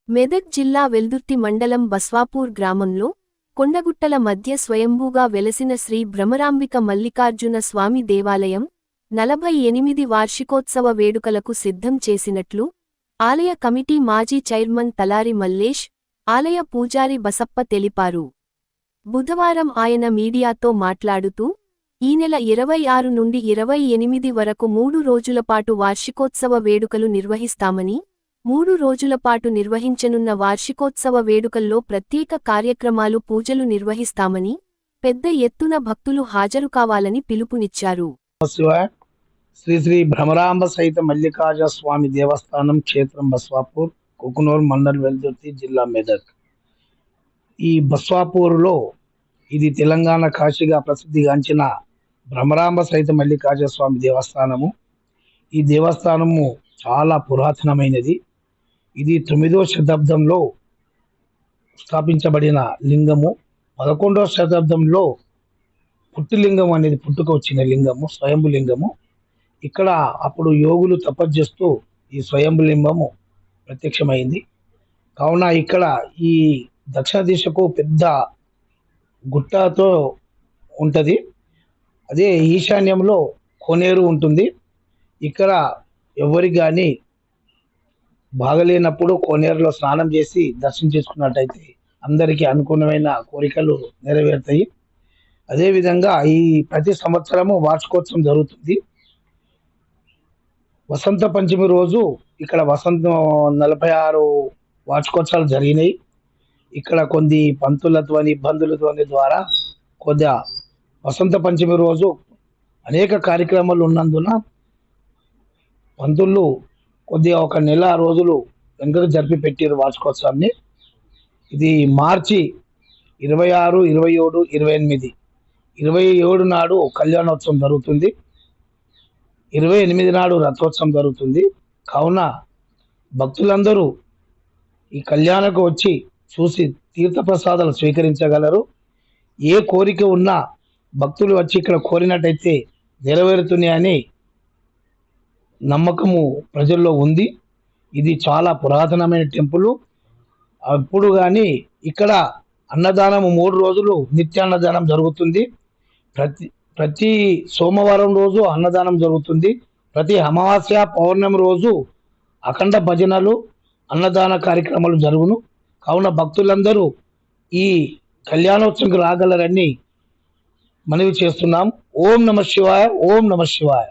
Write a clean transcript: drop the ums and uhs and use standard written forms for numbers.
మెదక్ జిల్లా వెల్దుర్తి మండలం బస్వాపూర్ గ్రామంలో కొండగుట్టల మధ్య స్వయంభూగా వెలసిన శ్రీ భ్రమరాంబిక మల్లికార్జున స్వామి దేవాలయం 48 వార్షికోత్సవ వేడుకలకు సిద్ధం చేసినట్లు ఆలయ కమిటీ మాజీ చైర్మన్ తలారి మల్లేష్, ఆలయ పూజారి బసప్ప తెలిపారు. బుధవారం ఆయన మీడియాతో మాట్లాడుతూ, ఈ నెల 26 నుండి 28 వరకు 3 రోజులపాటు వార్షికోత్సవ వేడుకలు నిర్వహిస్తామని, 3 రోజులపాటు నిర్వహించనున్న వార్షికోత్సవ వేడుకల్లో ప్రత్యేక కార్యక్రమాలు పూజలు నిర్వహిస్తామని, పెద్ద ఎత్తున భక్తులు హాజరు కావాలని పిలుపునిచ్చారు. శ్రీ శ్రీ భ్రమరాంబ సహిత మల్లికార్జున స్వామి దేవస్థానం క్షేత్రం బస్వాపూర్, కుకునూర్ మండల్, వెల్దుర్తి జిల్లా, మెదక్. ఈ బస్వాపూర్లో ఇది తెలంగాణ కాశీగా ప్రసిద్ధిగాంచిన భ్రమరాంబ సహిత మల్లికార్జున స్వామి దేవస్థానము. ఈ దేవస్థానము చాలా పురాతనమైనది. ఇది 9వ శతాబ్దంలో స్థాపించబడిన లింగము. 11వ శతాబ్దంలో పుట్టిలింగం అనేది పుట్టుక వచ్చిన లింగము, స్వయంభు లింగము. ఇక్కడ అప్పుడు యోగులు తపస్సు చేస్తూ ఈ స్వయంభు లింగము ప్రత్యక్షమైంది. కావున ఇక్కడ ఈ దక్షిణ దిశకు పెద్ద గుట్టతో ఉంటుంది. అదే ఈశాన్యంలో కోనేరు ఉంటుంది. ఇక్కడ ఎవరికి కానీ బాగలేనప్పుడు కోనేరులో స్నానం చేసి దర్శనం చేసుకున్నట్టయితే అందరికీ అనుకూలమైన కోరికలు నెరవేరుతాయి. అదేవిధంగా ఈ ప్రతి సంవత్సరము వార్షికోత్సవం జరుగుతుంది. వసంత పంచమి రోజు ఇక్కడ 46 వార్షికోత్సవాలు జరిగినాయి. ఇక్కడ కొన్ని పంతులతోని ఇబ్బందులతోని ద్వారా కొద్దిగా వసంత పంచమి రోజు అనేక కార్యక్రమాలు ఉన్నందున పంతులు కొద్దిగా ఒక నెల రోజులు వెనుకకు జరిపి పెట్టారు వార్షికోత్సవాన్ని. ఇది మార్చి 26, 27, 28, 27 నాడు కళ్యాణోత్సవం జరుగుతుంది. 28 నాడు రథోత్సవం జరుగుతుంది. కావున భక్తులందరూ ఈ కళ్యాణకు వచ్చి చూసి తీర్థప్రసాదాలు స్వీకరించగలరు. ఏ కోరిక ఉన్నా భక్తులు వచ్చి ఇక్కడ కోరినట్టయితే నెరవేరుతున్నాయని నమ్మకము ప్రజల్లో ఉంది. ఇది చాలా పురాతనమైన టెంపుల్. అప్పుడు కానీ ఇక్కడ అన్నదానము 3 రోజులు నిత్యాన్నదానం జరుగుతుంది. ప్రతి సోమవారం రోజు అన్నదానం జరుగుతుంది. ప్రతి అమావాస్య, పౌర్ణమి రోజు అఖండ భజనలు, అన్నదాన కార్యక్రమాలు జరుగును. కావున భక్తులందరూ ఈ కళ్యాణోత్సవంకి రాగలరని మనవి చేస్తున్నాం. ఓం నమః శివాయ, ఓం నమః శివాయ.